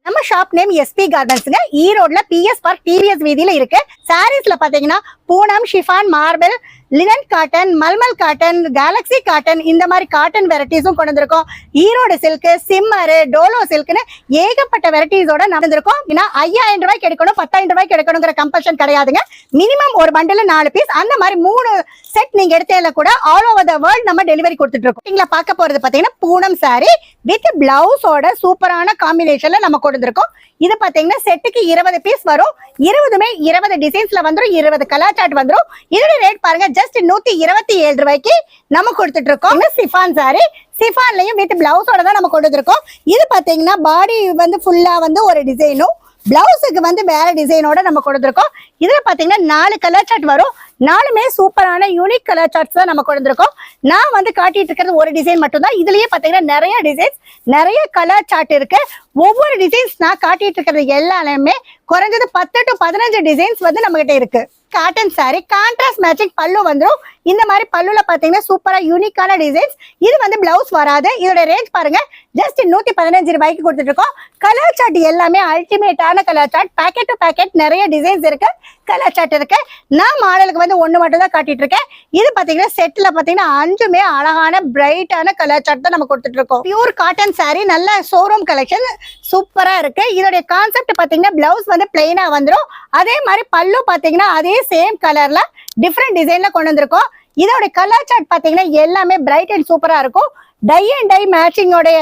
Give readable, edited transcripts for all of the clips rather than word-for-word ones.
நம்ம shop name SP கார்மெண்ட்ஸ்ங்க. ஈரோட்ல PS park TVS வீதியில இருக்கு. சாரீஸ்ல பாத்தீங்கன்னா Poonam, chiffon, marble, linen cotton, mulmul cotton, Galaxy cotton, இந்த மாதிரி காட்டன் வெரைட்டிஸும் கொண்டு வந்திருக்கோம். ஈரோடு சில்க், சிம்மர், டோலோ சில்க்னு ஏகப்பட்ட வெரைட்டிஸோட நடந்திருக்கோம். 5000 ரூபாய்க்கு எடுக்கணும், 10,000 ரூபாய்க்கு எடுக்கணுங்கிற கம்பல்ஷன் கிடையாதுங்க. மினிமம் ஒரு பண்டில் 4 பீஸ், அந்த மாதிரி 3 செட் நீங்க எடுத்தேல கூட ஆல் ஓவர் த வேர்ல்ட் நம்ம டெலிவரி கொடுத்துட்டு இருக்கோம். நீங்க பார்க்க போறது பாத்தீங்கன்னா பூனம் சாரி வித் பிளவுஸோட சூப்பரான காம்பினேஷன்ல நம்ம கொண்டு வந்திருக்கோம். இது பாத்தீங்கன்னா செட்டுக்கு 20 பீஸ் வரும். 20மே 20 டிசைன்ஸ்ல வந்துரும், 20 கலர் சார்ட் வந்துரும். இதோட ரேட் பாருங்க, ஜஸ்ட் 127 ரூபாய்க்கு நம்ம கொடுத்துட்டு இருக்கோம். சிஃபான் சாரி, சிஃபான்லயும் வித் பிளவுஸோட தான் நம்ம கொண்டு வந்திருக்கோம். இது பாத்தீங்கன்னா பாடி வந்து ஃபுல்லா வந்து ஒரு டிசைனும், பிளவுஸுக்கு வந்து வேற டிசைனோட நம்ம கொடுத்துருக்கோம். இதுல பாத்தீங்கன்னா 4 கலர் சார்ட் வரும். 4மே சூப்பரான யூனிக் கலர் சார்ட்ஸ் தான் நம்ம கொடுத்துருக்கோம். நான் வந்து காட்டிட்டு இருக்கிறது ஒரு டிசைன் மட்டும் தான். இதுலயே பாத்தீங்கன்னா நிறைய டிசைன்ஸ், நிறைய கலர் சார்ட் இருக்கு. ஒவ்வொரு டிசைன்ஸ் நான் காட்டிட்டு இருக்கிறது எல்லாமே குறைஞ்சது 10 to 15 டிசைன்ஸ் வந்து நம்ம கிட்ட இருக்கு. காட்டன் சாரி, கான்ட்ராஸ்ட் மேட்சிங் பல்லு வந்துடும். இந்த மாதிரி பல்லுல பாத்தீங்கன்னா சூப்பரா யூனிக்கான டிசைன்ஸ். இது வந்து பிளவுஸ் வராது. இதோட ரேஞ்ச் பாருங்க, ஜஸ்ட் 115 ரூபாய்க்கு கொடுத்துட்டு இருக்கோம். கலர் சார்ட் எல்லாமே அல்டிமேட்டான colour chart. Packet to packet நிறைய டிசைன்ஸ் இருக்கு, கலர் சார்ட் இருக்கு. நான் மாடலுக்கு வந்து 1 மட்டும் தான் காட்டிட்டு இருக்கேன். இது பாத்தீங்கன்னா செட்ல பாத்தீங்கன்னா 5மே அழகான பிரைட்டான கலர் சார்ட் தான் நம்ம கொடுத்துட்டு இருக்கோம். பியூர் காட்டன் சாரி, நல்ல ஷோரூம் கலெக்ஷன், சூப்பரா இருக்கு. இதோட கான்செப்ட் பாத்தீங்கன்னா பிளவுஸ் வந்து பிளைனா வந்துடும். அதே மாதிரி பல்லு பாத்தீங்கன்னா அதே சேம் கலர்ல டிஃப்ரெண்ட் டிசைன்ல கொண்டு வந்திருக்கோம். இதோட கலர் சார்ட் பாத்தீங்கன்னா எல்லாமே பிரைட் அண்ட் சூப்பரா இருக்கும். டை அண்ட் டை மேட்சிங்கோடைய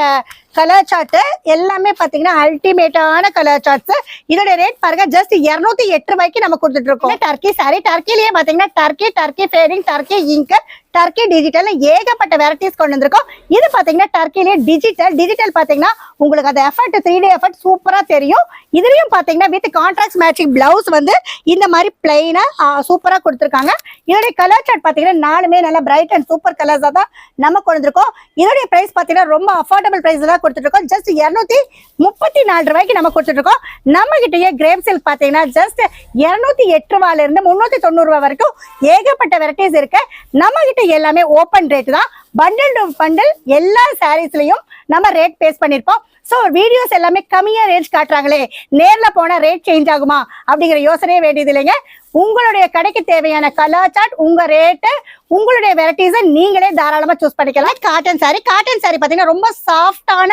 கலர் சார்ட் எல்லாமே பாத்தீங்கன்னா அல்டிமேட்டான கலர் சார்ட்ஸ். இதோட ரேட் பாருங்க, ஜஸ்ட் 208 ரூபாய்க்கு நம்ம கொடுத்துட்டு இருக்கோம். டர்க்கி சாரி, டர்க்கிலேயே பாத்தீங்கன்னா turkey fading, turkey ink, turkey digital ஏகப்பட்ட வெரைட்டிஸ் கொண்டு வந்திருக்கோம். இது பாத்தீங்கன்னா டர்க்கிலேயே டிஜிட்டல் பாத்தீங்கன்னா உங்களுக்கு அந்த எஃபர்ட் 3D எஃபர்ட் சூப்பரா தெரியும். இதுலயும் பாத்தீங்கன்னா வித் கான்ட்ராஸ்ட் மேட்சிங் பிளவுஸ் வந்து இந்த மாதிரி பிளைனா சூப்பரா கொடுத்துருக்காங்க. இதோட கலர் சார்ட் பாத்தீங்கன்னா 4மே நல்ல பிரைட் அண்ட் சூப்பர் கலர்ஸா தான் நம்ம கொண்டு வந்திருக்கோம். இதோட பிரைஸ் பாத்தீங்கன்னா ரொம்ப அஃபோர்டபிள் பிரைஸ் தான் கொடுத்துட்டு இருக்கோம். ஜஸ்ட் 234 ரூபாய்க்கு நம்ம கொடுத்துட்டு இருக்கோம். நம்ம கிட்டயே கிரேப் சில்க் பாத்தீங்கன்னா ஜஸ்ட் 208 ரூபாயில இருந்து 390 ரூபாய் வரைக்கும் ஏகப்பட்ட வெரைட்டிஸ் இருக்கு. நம்ம கிட்ட எல்லாமே ஓபன் ரேட் தான். பண்டில் டு பண்டில் எல்லா சாரீஸ்லயும் நம்ம ரேட் பேஸ் பண்ணிருப்போம். சோ வீடியோஸ் எல்லாமே கம்மியா ரேட் காட்டுறாங்களே, நேர்ல போனா ரேட் சேஞ்ச் ஆகுமா அப்படிங்கிற யோசனையே வேண்டியது இல்லைங்க. உங்களுடைய கடைக்கு தேவையான கலர் சார்ட், உங்க ரேட்டு, உங்களுடைய வெரைட்டிஸை நீங்களே தாராளமா சூஸ் பண்ணிக்கலாம். காட்டன் சாரி பாத்தீங்கன்னா ரொம்ப சாஃப்டான,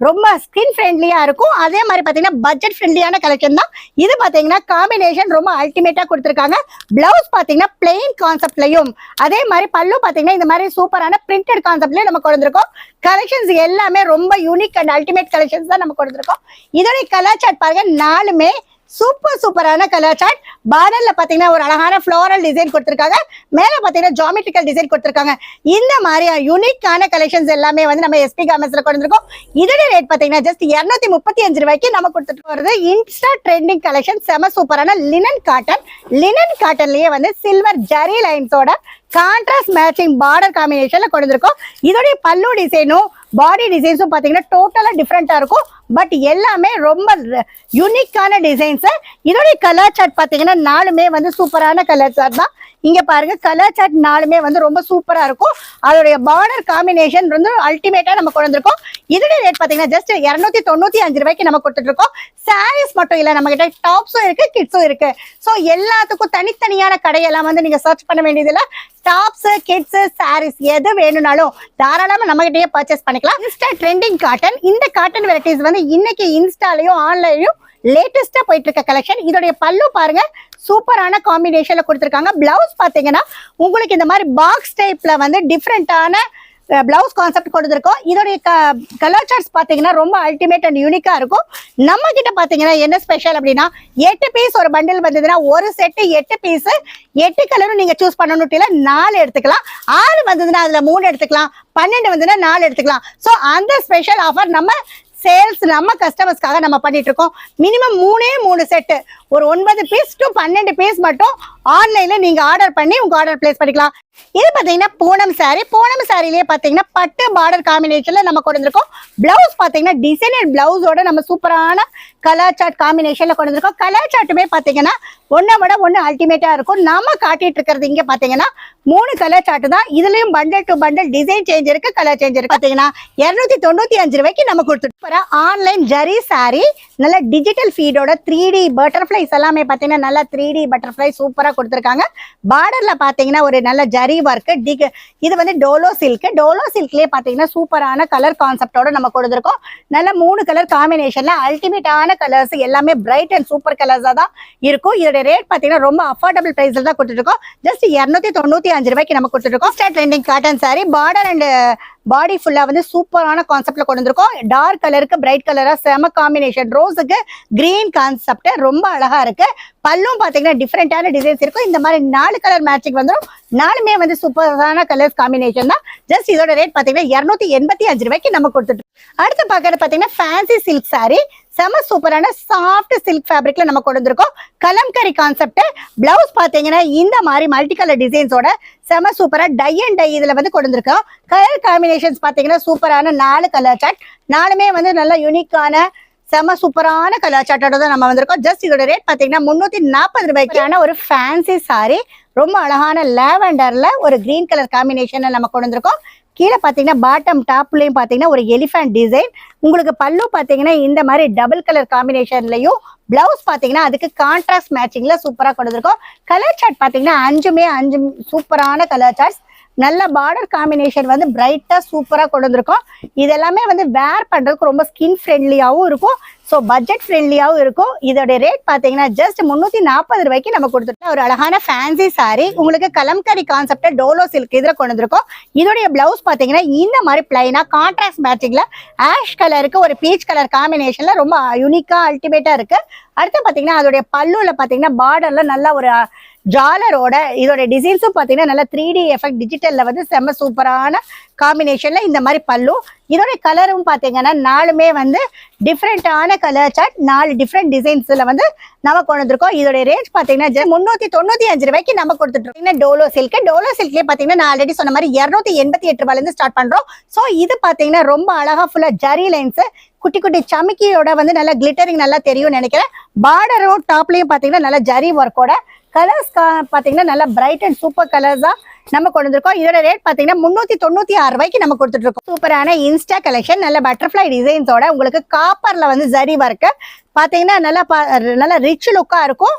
ரொம்ப ஸ்கின் ஃப்ரெண்ட்லியா இருக்கும். அதே மாதிரி பாத்தீங்கன்னா பட்ஜெட் ஃப்ரெண்ட்லியான கலெக்ஷன் தான். இது பாத்தீங்கன்னா காம்பினேஷன் ரொம்ப அல்டிமேட்டா கொடுத்துருக்காங்க. பிளவுஸ் பாத்தீங்கன்னா பிளெயின் கான்செப்ட்லயும், அதே மாதிரி பல்லு பாத்தீங்கன்னா இந்த மாதிரி சூப்பரான பிரிண்டட் கான்செப்ட்லயும் நம்ம கொடுத்துருக்கோம். கலெக்ஷன்ஸ் எல்லாமே ரொம்ப யூனிக் அண்ட் அல்டிமேட் கலெக்ஷன்ஸ் தான் நம்ம கொடுத்துருக்கோம். இதோட கலர் சார்ட் பாருங்க, 4மே சூப்பரான கலர் சார்ட். பார்டர்ல பாத்தீங்கன்னா ஒரு அழகான ஃப்ளோரல் டிசைன் கொடுத்திருக்காங்க. மேல பாத்தீங்கன்னா ஜியோமெட்ரிக்கல் டிசைன் கொடுத்திருக்காங்க. இந்த மாதிரி யூனிக்கான கலெக்ஷன்ஸ் எல்லாமே வந்து நம்ம எஸ்பி கார்மெண்ட்ஸ்ல கொண்டு வந்திருக்கோம். இதோட ரேட் பாத்தீங்கன்னா ஜஸ்ட் 235 ரூபாய்க்கு நம்ம கொடுத்துட்டு வருது. இன்ஸ்டா ட்ரெண்டிங் கலெக்ஷன், செம சூப்பரான லினன் காட்டன்லயே வந்து சில்வர் ஜரி லைன்ஸோட கான்ட்ராஸ்ட் மேட்சிங் பார்டர் காம்பினேஷன்ல கொண்டு வந்திருக்கோம். இதோட பல்லு டிசைனும் பாடி டிசைன்ஸும் பாத்தீங்கன்னா டோட்டலா டிஃப்ரெண்டா இருக்கும். பட் எல்லாமே ரொம்ப யூனிக்கான டிசைன்ஸ். இதோட கலர் சார்ட் பாத்தீங்கன்னா 4மே வந்து சூப்பரான கலர் சார்ட் தான். இங்க பாருங்க, கலர் சார்ட் 4மே வந்து ரொம்ப சூப்பரா இருக்கும். அதோடைய பார்டர் காம்பினேஷன் வந்து அல்டிமேட்டா நம்ம கொண்டு வந்திருக்கோம். இதோட ரேட் பாத்தீங்கன்னா ஜஸ்ட் 295 ரூபாய்க்கு நம்ம கொடுத்துட்டு இருக்கோம். சாரீஸ் மட்டும் இல்ல, நம்ம கிட்ட டாப்ஸும் இருக்கு, கிட்ஸும் இருக்கு. சோ எல்லாத்துக்கும் தனித்தனியான கடையெல்லாம் வந்து நீங்க சர்ச் பண்ண வேண்டியது இல்ல. டாப்ஸ், கிட்ஸ், சாரீஸ் எது வேணும்னாலும் தாராளமா நம்ம கிட்டயே பர்ச்சேஸ் பண்ணிக்கலாம். இன்ஸ்டா ட்ரெண்டிங் காட்டன், இந்த காட்டன் வெரைட்டிஸ் வந்து இன்னைக்கு இன்ஸ்டாலையும் ஆன்லைன்லயும் லேட்டஸ்டா போயிட்டு இருக்க கலெக்ஷன். இதோடைய பல்லு பாருங்க, சூப்பரான காம்பினேஷன்ல கொடுத்திருக்காங்க. பிளவுஸ் பாத்தீங்கன்னா உங்களுக்கு இந்த மாதிரி பாக்ஸ் டைப்ல வந்து டிஃப்ரெண்டான பிளவுஸ் கான்செப்ட் கொடுத்துருக்கோம். இதோடைய கலர் சார்ட்ஸ் பாத்தீங்கன்னா ரொம்ப அல்டிமேட் அண்ட் யூனிக்கா இருக்கும். நம்ம கிட்ட பாத்தீங்கன்னா என்ன ஸ்பெஷல் அப்படின்னா 8 பீஸ் ஒரு பண்டில் வந்ததுன்னா ஒரு செட்டு 8 பீஸ், 8 கலரும் நீங்க சூஸ் பண்ணணும்ல 4 எடுத்துக்கலாம். 6 வந்ததுன்னா அதுல 3 எடுத்துக்கலாம். 12 வந்ததுன்னா 4 எடுத்துக்கலாம். சோ அந்த ஸ்பெஷல் ஆஃபர் நம்ம சேல்ஸ் நம்ம கஸ்டமர்ஸ்க்காக நம்ம பண்ணிட்டு இருக்கோம். மினிமம் 3 செட்டு, ஒரு 9 பீஸ் டு 12 பீஸ் மட்டும் ஆன்லைன்ல நீங்க ஆர்டர் பண்ணி உங்க ஆர்டர் பிளேஸ் பண்ணிக்கலாம். இது பாத்தீங்கன்னா பூனம் சாரிலேயே பாத்தீங்கன்னா பட்டு பார்டர் காம்பினேஷன்ல நம்ம கொண்டு வந்திருக்கோம். பிளவுஸ் பாத்தீங்கன்னா டிசைனர் பிளவுஸோட நம்ம சூப்பரான கலர் சார்ட் காம்பினேஷன்ல கொண்டு வந்திருக்கோம். கலர் சார்ட்டுமே பாத்தீங்கன்னா ஒன்னை விட ஒன்னு அல்டிமேட்டா இருக்கும். நாம காட்டிட்டு இருக்கிறது இங்க பாத்தீங்கன்னா 3 கலர் சார்ட் தான். இதுலயும் bundle to bundle design change இருக்கு, கலர் சேஞ்ச் இருக்கு. பாத்தீங்கன்னா 295 ரூபாய்க்கு நம்ம கொடுத்துட்டு ஆன்லைன் ஜரி சாரி நல்ல டிஜிட்டல் ஃபீடோட 3D பட்டர்ஃப்ளைஸ் எல்லாமே பார்த்தீங்கன்னா நல்லா 3D பட்டர்ஃப்ளை சூப்பராக கொடுத்துருக்காங்க. பார்டர்ல பார்த்தீங்கன்னா ஒரு நல்ல ஜரி ஒர்க். இது வந்து டோலோ சில்க்லேயே பார்த்தீங்கன்னா சூப்பரான கலர் கான்செப்டோட நம்ம கொடுத்துருக்கோம். நல்ல 3 கலர் காம்பினேஷன்ல அல்டிமேட்டான கலர்ஸ் எல்லாமே பிரைட் அண்ட் சூப்பர் கலர்ஸாக தான் இருக்கும். இதோட ரேட் பார்த்தீங்கன்னா ரொம்ப அஃபோர்டபுள் ப்ரைஸில் தான் கொடுத்துருக்கோம். ஜஸ்ட் 295 ரூபாய்க்கு நம்ம கொடுத்துருக்கோம். Trending cotton sorry border and body ஃபுல்லா வந்து சூப்பரான கான்செப்ட்ல கொண்டு வந்திருக்கோம். டார்க் கலருக்கு பிரைட் கலரா செம காம்பினேஷன். ரோஸுக்கு கிரீன் கான்செப்ட் ரொம்ப அழகா இருக்கு. பல்லும் பாத்தீங்கன்னா டிஃப்ரெண்டான டிசைன்ஸ் இருக்கும். இந்த மாதிரி 4 கலர் மேட்சிங் வந்துடும். 4மே வந்து சூப்பரான கலர்ஸ் காம்பினேஷன் தான். ஜஸ்ட் இதோட ரேட் பாத்தீங்கன்னா 285 ரூபாய்க்கு நம்ம கொடுத்துட்டு. அடுத்து பாக்குறது பாத்தீங்கன்னா ஃபேன்சி சில்க் சாரி. செம சூப்பரான சாஃப்ட் சில்க் ஃபேப்ரிக்ல நம்ம கொண்டு வந்திருக்கோம். கலம்கரி கான்செப்ட். பிளவுஸ் பாத்தீங்கன்னா இந்த மாதிரி மல்டி கலர் டிசைன்ஸோட செம சூப்பரா டை அண்ட் டை இதுல வந்து கொண்டு வந்திருக்கோம். கலர் காம்பினேஷன்ஸ் பாத்தீங்கன்னா சூப்பரான 4 கலர் சார்ட். 4மே வந்து நல்ல யூனிக்கான செம சூப்பரான கலர் சார்ட்டோட தான் நம்ம வந்திருக்கோம். ஜஸ்ட் இதோட ரேட் பாத்தீங்கன்னா 340 ரூபாய்க்கான ஒரு ஃபேன்சி சாரி. ரொம்ப அழகான லாவெண்டர்ல ஒரு கிரீன் கலர் காம்பினேஷன்ல நம்ம கொண்டு வந்திருக்கோம். கீழே பார்த்தீங்கன்னா பாட்டம் டாப்லையும் பார்த்தீங்கன்னா ஒரு எலிஃபண்ட் டிசைன். உங்களுக்கு பல்லு பார்த்தீங்கன்னா இந்த மாதிரி டபுள் கலர் காம்பினேஷன்லையும், பிளவுஸ் பார்த்தீங்கன்னா அதுக்கு கான்ட்ராஸ்ட் மேட்சிங்ல சூப்பராக கொடுத்துருக்கோம். கலர் சார்ட் பார்த்தீங்கன்னா 5 சூப்பரான கலர் சார்ட்ஸ். நல்ல பார்டர் காம்பினேஷன் வந்து பிரைட்டா சூப்பரா கொண்டு வந்திருக்கோம். இது எல்லாமே வந்து வேர் பண்றதுக்கு ரொம்ப ஸ்கின் ஃப்ரெண்ட்லியாவும் இருக்கும். ஸோ பட்ஜெட் ஃப்ரெண்ட்லியாவும் இருக்கும். இதோட ரேட் பாத்தீங்கன்னா ஜஸ்ட் 340 ரூபாய்க்கு நம்ம கொடுத்துருக்கோம். ஒரு அழகான ஃபேன்சி சாரி. உங்களுக்கு கலம்கரி கான்செப்ட் டோலோ சில்க் இதுல கொண்டு வந்திருக்கோம். இதோடைய பிளவுஸ் பாத்தீங்கன்னா இந்த மாதிரி பிளைனா கான்ட்ராஸ்ட் மேட்சிங்ல ஆஷ் கலருக்கு ஒரு பீச் கலர் காம்பினேஷன்ல ரொம்ப யூனிக்கா அல்டிமேட்டா இருக்கு. அடுத்து பாத்தீங்கன்னா அதோடைய பல்லுல பாத்தீங்கன்னா பார்டர்ல நல்ல ஒரு ஜாலரோட இதோட டிசைன்ஸும் பாத்தீங்கன்னா நல்ல 3D எஃபெக்ட் டிஜிட்டல்ல வந்து செம்ம சூப்பரான காம்பினேஷன்ல இந்த மாதிரி பல்லு. இதோட கலரும் பாத்தீங்கன்னா 4மே வந்து டிஃப்ரெண்டான கலர் சார்ட். 4 டிஃப்ரெண்ட் டிசைன்ஸ்ல வந்து நம்ம கொண்டு வந்திருக்கோம். இதோட ரேட் பாத்தீங்கன்னா 395 ரூபாய்க்கு நம்ம கொடுத்துட்டு இருக்கோம். டோலோ சில்க்லயே பாத்தீங்கன்னா நான் ஆல்ரெடி சொன்ன மாதிரி 288 ரூபாயில இருந்து ஸ்டார்ட் பண்றோம். சோ இது பாத்தீங்கன்னா ரொம்ப அழகா ஃபுல்லா ஜரி லைன்ஸ் குட்டி குட்டி சமிக்கியோட வந்து நல்லா கிளிட்டரிங் நல்லா தெரியும் நினைக்கிறேன். பார்டரும் டாப்லயும் பாத்தீங்கன்னா நல்ல ஜரி ஒர்க்கோட கலர்ஸ் பாத்தீங்கன்னா நல்ல பிரைட் அண்ட் சூப்பர் கலர்ஸா நம்ம கொண்டு வந்திருக்கோம். இதோட ரேட் பாத்தீங்கன்னா 396 ரூபாய்க்கு நம்ம கொடுத்துட்டு இருக்கோம். சூப்பரான இன்ஸ்டா கலெக்ஷன் நல்ல பட்டர்ஃபிளை டிசைன்ஸோட உங்களுக்கு காப்பர்ல வந்து ஜரி ஒர்க் பாத்தீங்கன்னா நல்லா ரிச் லுக்கா இருக்கும்.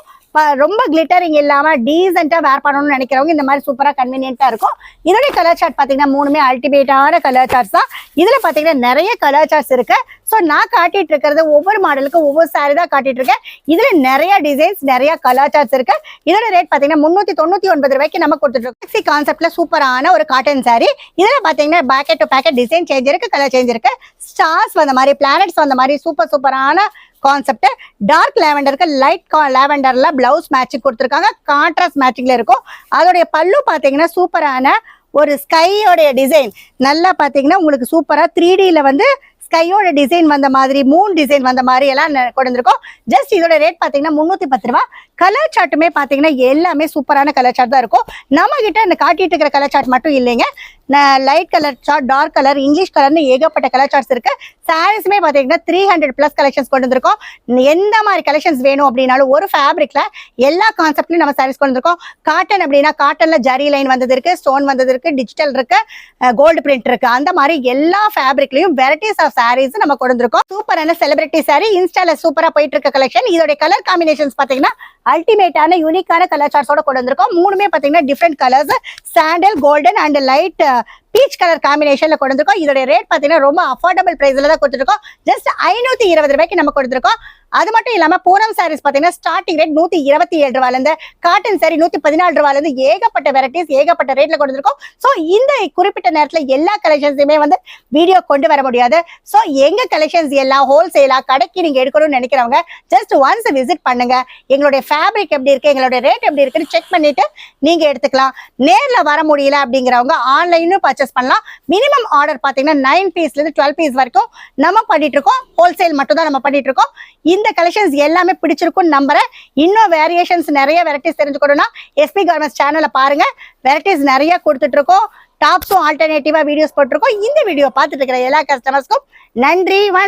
ரொம்ப கிளிட்டரிங் இல்லாம டீசென்ட்டா வேர் பண்ணணும்னு நினைக்கிறவங்க இந்த மாதிரி சூப்பரா கன்வீனியன்ட்டா இருக்கும். இதோட கலர் சார்ட் பாத்தீங்கன்னா 3மே அல்டிமேட்டான கலர் சார்ட்ஸ் தான். இதுல பாத்தீங்கன்னா நிறைய கலர் சார்ட்ஸ் இருக்கு. ஸோ நான் காட்டிட்டு இருக்கிறது ஒவ்வொரு மாடலுக்கும் ஒவ்வொரு சாரி தான் காட்டிட்டு இருக்கேன். இதுல நிறைய டிசைன்ஸ் நிறைய கலர் சார்ட்ஸ் இருக்கு. இதோட ரேட் பாத்தீங்கன்னா 399 ரூபாய்க்கு நம்ம கொடுத்துட்டு இருக்கோம். கான்செப்ட்ல சூப்பரான ஒரு காட்டன் சாரி. இதுல பாத்தீங்கன்னா packet to packet design change இருக்கு, கலர் சேஞ்ச் இருக்கு. ஸ்டார்ஸ் வந்த மாதிரி பிளானட்ஸ் வந்த மாதிரி சூப்பரான கான்செப்ட். டார்க் லாவெண்டருக்கு லைட் லாவெண்டர்ல பிளவுஸ் மேட்சிங் கொடுத்துருக்காங்க. கான்ட்ராஸ்ட் மேட்சிங்ல இருக்கும். அதோடைய பல்லு பாத்தீங்கன்னா சூப்பரான ஒரு ஸ்கையோடைய டிசைன் நல்லா பாத்தீங்கன்னா உங்களுக்கு சூப்பரா 3Dல வந்து ஸ்கையோட டிசைன் வந்த மாதிரி மூன் டிசைன் வந்த மாதிரி எல்லாம் கொண்டு வந்திருக்கோம். ஜஸ்ட் இதோட ரேட் பாத்தீங்கன்னா 310 ரூபாய். கலர் சார்ட்டுமே பாத்தீங்கன்னா எல்லாமே சூப்பரான கலர் சார்ட் தான் இருக்கும். நம்ம கிட்ட இந்த காட்டிட்டு இருக்கிற கலர் சார்ட் மட்டும் இல்லைங்க. Light colour chart, dark colour, English கலர்னு ஏகப்பட்ட கலர் சார்ட்ஸ் இருக்கு. சாரீஸுமே பாத்தீங்கன்னா 300+ கலெக்ஷன்ஸ் கொண்டு வந்திருக்கோம். எந்த மாதிரி கலெக்ஷன்ஸ் வேணும் அப்படின்னாலும் ஒரு ஃபேப்ரிக்ல எல்லா கான்செப்ட்லயும் நம்ம சாரீஸ் கொண்டு வந்திருக்கோம். காட்டன் அப்படின்னா காட்டன்ல ஜரி லைன் வந்தது இருக்கு, ஸ்டோன் வந்தது இருக்கு, டிஜிட்டல் இருக்கு, கோல்டு பிரிண்ட் இருக்கு. அந்த மாதிரி எல்லா ஃபேப்ரிக்லயும் வெரைட்டிஸ் ஆஃப் சாரீஸ் நம்ம கொண்டு வந்திருக்கோம். சூப்பரான செலிபிரிட்டி சாரி இன்ஸ்டால சூப்பரா போயிட்டு இருக்க கலெக்ஷன். இதோட கலர் காம்பினேஷன்ஸ் பாத்தீங்கன்னா அல்டிமேட்டான யூனிக்கான கலர் சார்ட்ஸோட கொண்டு வந்திருக்கோம். 3மே பாத்தீங்கன்னா different colours, sandal, golden and light peach colour காம்பினேஷன்ல கொண்டு வந்திருக்கோம். இதோட ரேட் பாத்தீங்கன்னா ரொம்ப அஃபோர்டபுள் பிரைஸ்ல தான் கொடுத்துருக்கோம். ஜஸ்ட் 520 ரூபாய்க்கு நம்ம கொடுத்துருக்கோம். அது மட்டும் இல்லாம பூனம் சாரீஸ் பாத்தீங்கன்னா ஸ்டார்டிங் ரேட் 127 ரூபாயில இருந்து, காட்டன் சாரி 114 ரூபாயில இருந்து ஏகப்பட்ட வெரைட்டிஸ் ஏகப்பட்ட ரேட்ல கொடுத்துருக்கோம். சோ இந்த குறிப்பிட்ட நேரத்துல எல்லா கலெக்ஷன்ஸுமே வந்து வீடியோ கொண்டு வர முடியாது. சோ எங்க கலெக்ஷன்ஸ் எல்லாம் ஹோல்சேலா கடைக்கு நீங்க எடுக்கணும்னு நினைக்கிறவங்க ஜஸ்ட் ஒன்ஸ் விசிட் பண்ணுங்க. எங்களுடைய ஃபேப்ரிக் எப்படி இருக்கு, எங்களுடைய ரேட் எப்படி இருக்குன்னு செக் பண்ணிட்டு நீங்க எடுத்துக்கலாம். நேர்ல வர முடியல அப்படிங்கிறவங்க ஆன்லைனும் பர்ச்சேஸ் பண்ணலாம். மினிமம் ஆர்டர் பாத்தீங்கன்னா 9 பீஸ்ல இருந்து 12 பீஸ் வரைக்கும் நம்ம பண்ணிட்டு இருக்கோம். ஹோல்சேல் மட்டும் தான் நம்ம பண்ணிட்டு இருக்கோம். இந்த கலெக்ஷன்ஸ் எல்லாமே பிடிச்சிருக்கும் நம்புறேன். இன்னும் வேரியேஷன்ஸ் நிறைய வெரைட்டிஸ் தெரிஞ்சுக்கணும்னா SP Garments சேனலை பாருங்க. வெரைட்டிஸ் நிறைய கொடுத்துட்டு இருக்கோம். டாப்ஸும் ஆல்டர்னேட்டிவா வீடியோஸ் போட்டிருக்கோம். இந்த வீடியோ பார்த்துட்டு இருக்கிற எல்லா கஸ்டமர்ஸ்க்கும் நன்றி, வணக்கம்.